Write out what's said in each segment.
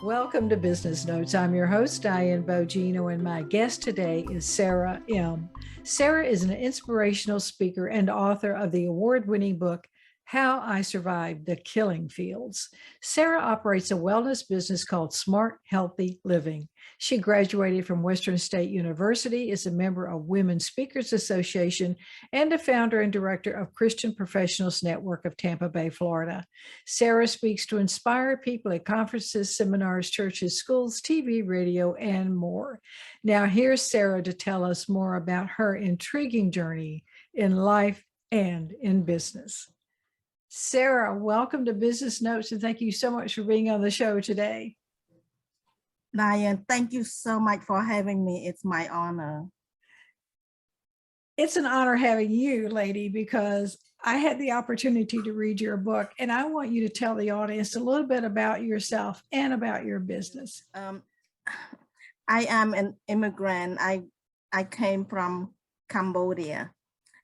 Welcome to Business Notes. I'm your host, Diane Bogino, and my guest today is Sara Im. Sara is an inspirational speaker and author of the award-winning book, How I Survived the Killing Fields. Sara operates a wellness business called Smart Healthy Living. She graduated from Western State University, is a member of Women Speakers Association, and a founder and director of Christian Professionals Network of Tampa Bay, Florida. Sara speaks to inspire people at conferences, seminars, churches, schools, TV, radio, and more. Now, here's Sara to tell us more about her intriguing journey in life and in business. Sara, welcome to Business Notes, and thank you so much for being on the show today. Diane, thank you so much for having me. It's my honor. It's an honor having you, lady, because I had the opportunity to read your book, and I want you to tell the audience a little bit about yourself and about your business. I am an immigrant. I came from Cambodia.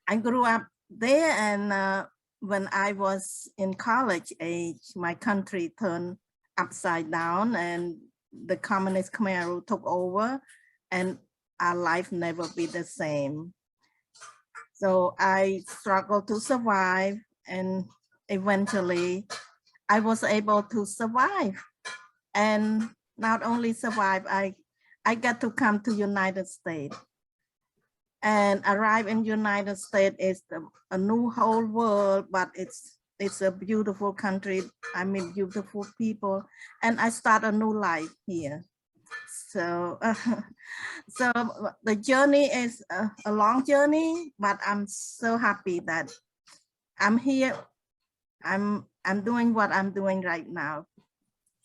I grew up there, and when I was in college age, my country turned upside down, and the communist Khmer Rouge took over, and our life never be the same. So I struggled to survive, and eventually I was able to survive. And not only survive, I got to come to United States. And arrive in United States is a new whole world, but it's a beautiful country. I mean, beautiful people, and I start a new life here. So, so the journey is a long journey, but I'm so happy that I'm here. I'm doing what I'm doing right now.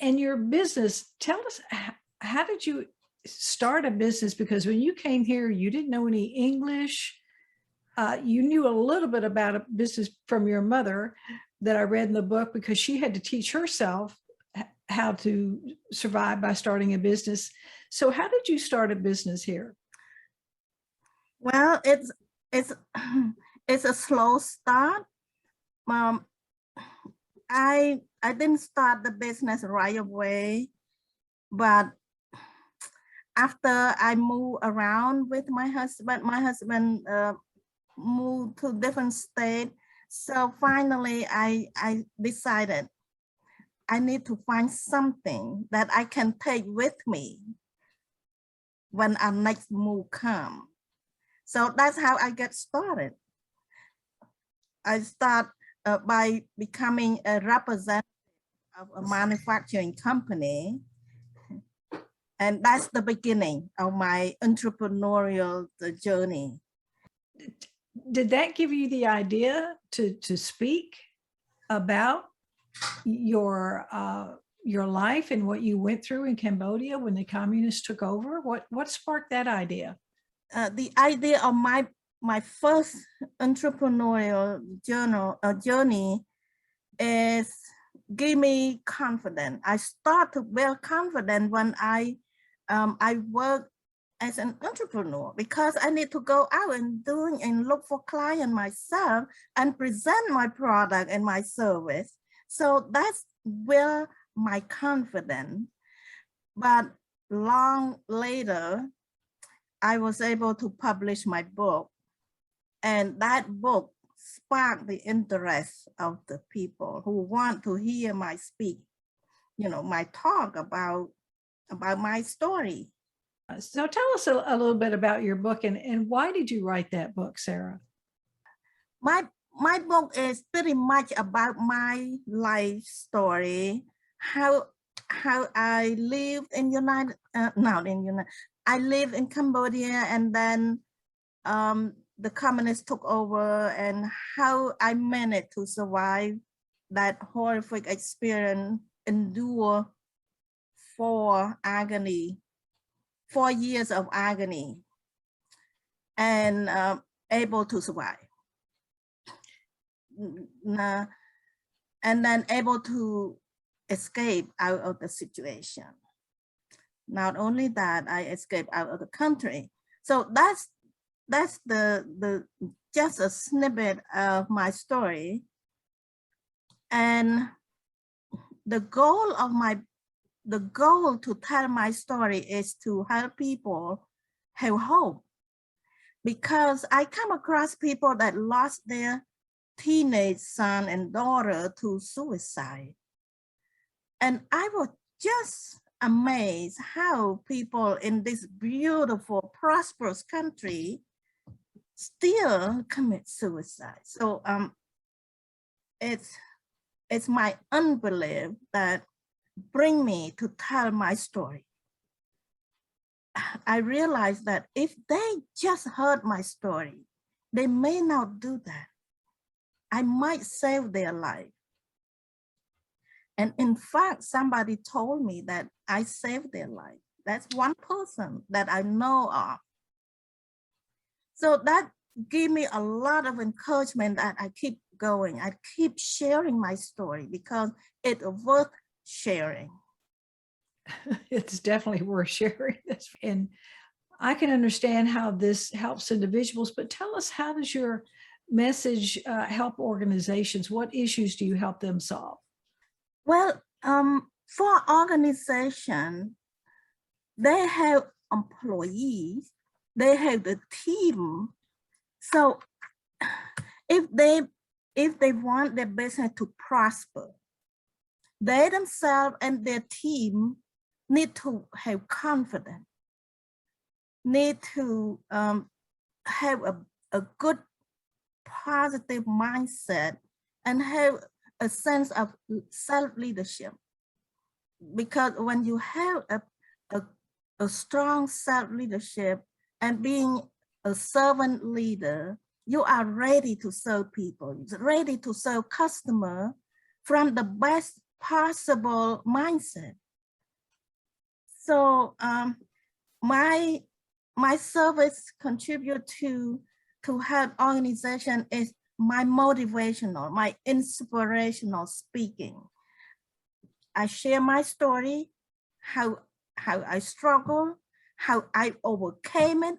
And your business, tell us, how did you start a business? Because when you came here, you didn't know any English. You knew a little bit about a business from your mother that I read in the book, because she had to teach herself how to survive by starting a business. So how did you start a business here? Well, it's a slow start. I didn't start the business right away, but after I moved around with my husband moved to different state. So finally, I decided I need to find something that I can take with me when our next move comes. So that's how I get started. I start by becoming a representative of a manufacturing company. And that's the beginning of my entrepreneurial journey. Did that give you the idea to speak about your life and what you went through in Cambodia when the communists took over? What sparked that idea? The idea of my first entrepreneurial journey is give me confidence. I start to build confidence when I work as an entrepreneur, because I need to go out and look for clients myself and present my product and my service. So that's where my confidence. But long later, I was able to publish my book, and that book sparked the interest of the people who want to hear my speak, my talk about my story. So tell us a little bit about your book, and why did you write that book, Sara? My book is pretty much about my life story, how I lived in I lived in Cambodia, and then the communists took over, and how I managed to survive that horrific experience, endure 4 years of agony, and able to survive. And then able to escape out of the situation. Not only that, I escaped out of the country. So that's the just a snippet of my story. And the goal of my the goal to tell my story is to help people have hope, because I come across people that lost their teenage son and daughter to suicide. And I was just amazed how people in this beautiful, prosperous country still commit suicide. So it's my unbelief that bring me to tell my story. I realized that if they just heard my story, they may not do that. I might save their life. And in fact, somebody told me that I saved their life. That's one person that I know of. So that gave me a lot of encouragement that I keep going. I keep sharing my story because it's worth sharing. It's definitely worth sharing this. And I can understand how this helps individuals, but tell us, how does your message help organizations? What issues do you help them solve? Well, for organization, they have employees, they have the team. So if they want their business to prosper, they themselves and their team need to have confidence, need to have a good positive mindset and have a sense of self-leadership. Because when you have a strong self-leadership and being a servant leader, you are ready to serve people, ready to serve customers from the best possible mindset. So my service contribute to help organization is my motivational, my inspirational speaking. I share my story, how I struggle, how I overcame it,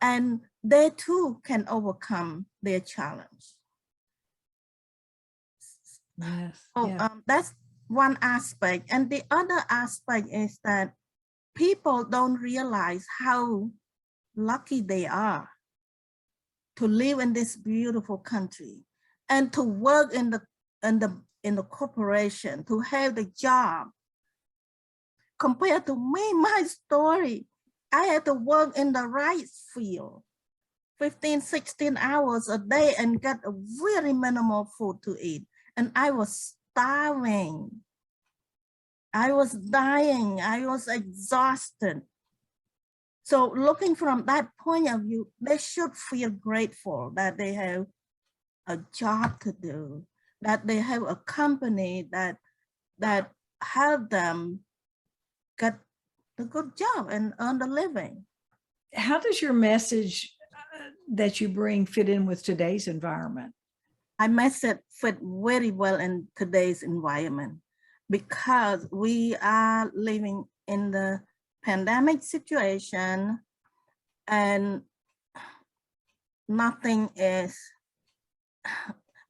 and they too can overcome their challenge. Yes. So Yeah. that's one aspect. And the other aspect is that people don't realize how lucky they are to live in this beautiful country and to work in the corporation, to have the job. Compared to me, my story, I had to work in the rice field 15, 16 hours a day and get a very minimal food to eat. And I was starving. I was dying. I was exhausted. So looking from that point of view, they should feel grateful that they have a job to do, that they have a company that help them get a good job and earn a living. How does your message that you bring fit in with today's environment? My message fit very well in today's environment because we are living in the pandemic situation and nothing is,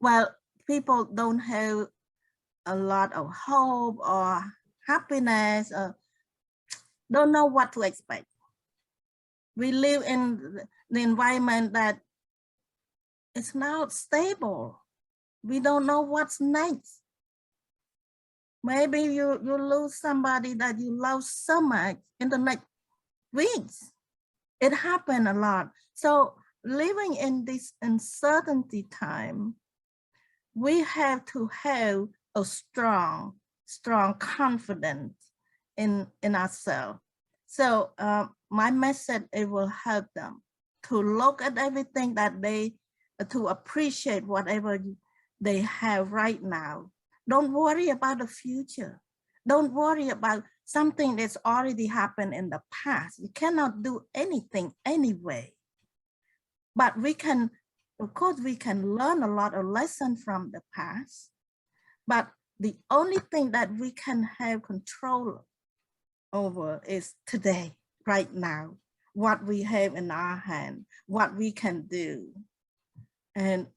well, people don't have a lot of hope or happiness, or don't know what to expect. We live in the environment that it's not stable. We don't know what's next. Maybe you lose somebody that you love so much in the next weeks. It happened a lot. So living in this uncertainty time, we have to have a strong confidence in ourselves. So my message, it will help them to look at everything that to appreciate whatever they have right now. Don't worry about the future. Don't worry about something that's already happened in the past. You cannot do anything anyway. But we can, of course, we can learn a lot of lessons from the past. But the only thing that we can have control over is today, right now, what we have in our hand, what we can do. And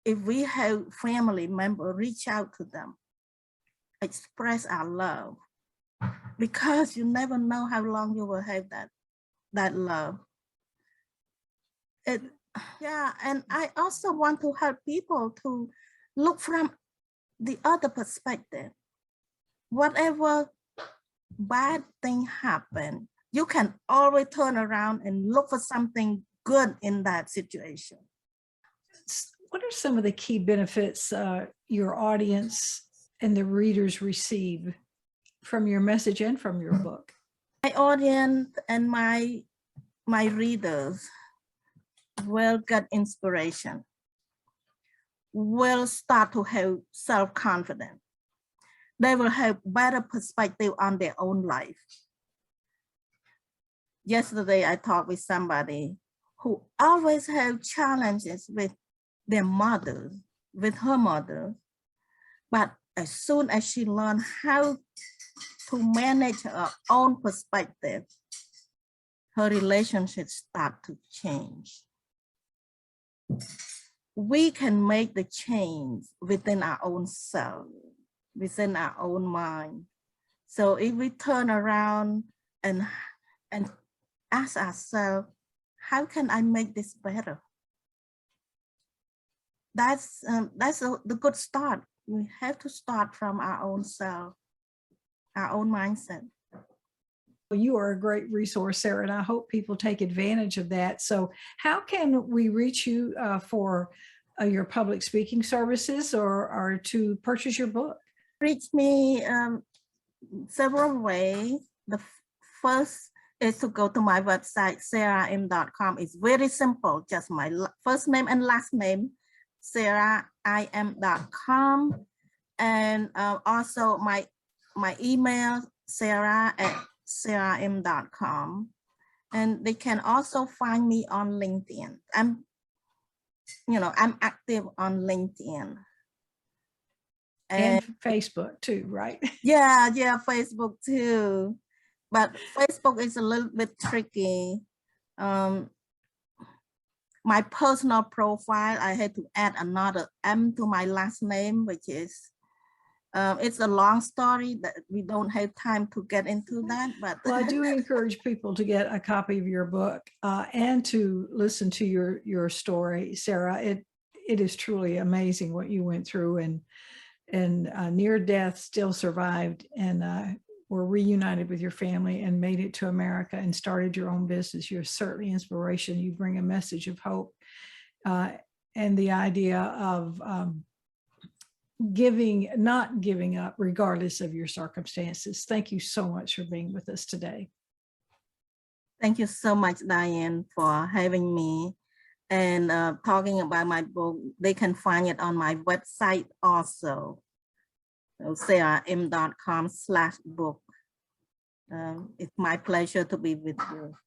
if we have family members, reach out to them. express our love, because you never know how long you will have that love. Yeah, and I also want to help people to look from the other perspective. Whatever bad thing happen, you can always turn around and look for something good in that situation. What are some of the key benefits your audience and the readers receive from your message and from your book? My audience and my readers will get inspiration, will start to have self-confidence. They will have better perspective on their own life. Yesterday, I talked with somebody who always have challenges with their mother, with her mother. But as soon as she learned how to manage her own perspective, her relationships start to change. We can make the change within our own self, within our own mind. So if we turn around and ask ourselves, how can I make this better? That's the good start. We have to start from our own self, our own mindset. Well, you are a great resource, Sara, and I hope people take advantage of that. So how can we reach you for your public speaking services or to purchase your book? Reach me several ways. The first is to go to my website, saraim.com. It's very simple, just my first name and last name, saraim.com. And also my email, sara@saraim.com. And they can also find me on LinkedIn. I'm active on LinkedIn. And Facebook too, right? Yeah, Facebook too. But Facebook is a little bit tricky. My personal profile, I had to add another M to my last name, which is, it's a long story that we don't have time to get into that. But well, I do encourage people to get a copy of your book and to listen to your story, Sara. It is truly amazing what you went through, and near death still survived, and were reunited with your family and made it to America and started your own business. You're certainly inspiration. You bring a message of hope and the idea of not giving up regardless of your circumstances. Thank you so much for being with us today. Thank you so much, Diane, for having me and talking about my book. They can find it on my website also, saraim.com/book. It's my pleasure to be with you.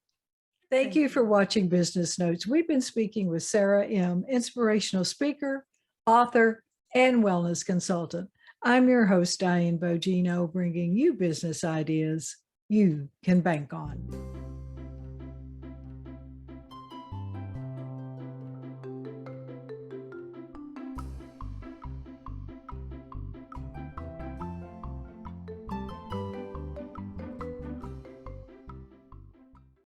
Thank you for watching Business Notes. We've been speaking with Sara Im, inspirational speaker, author, and wellness consultant. I'm your host, Diane Bogino, bringing you business ideas you can bank on.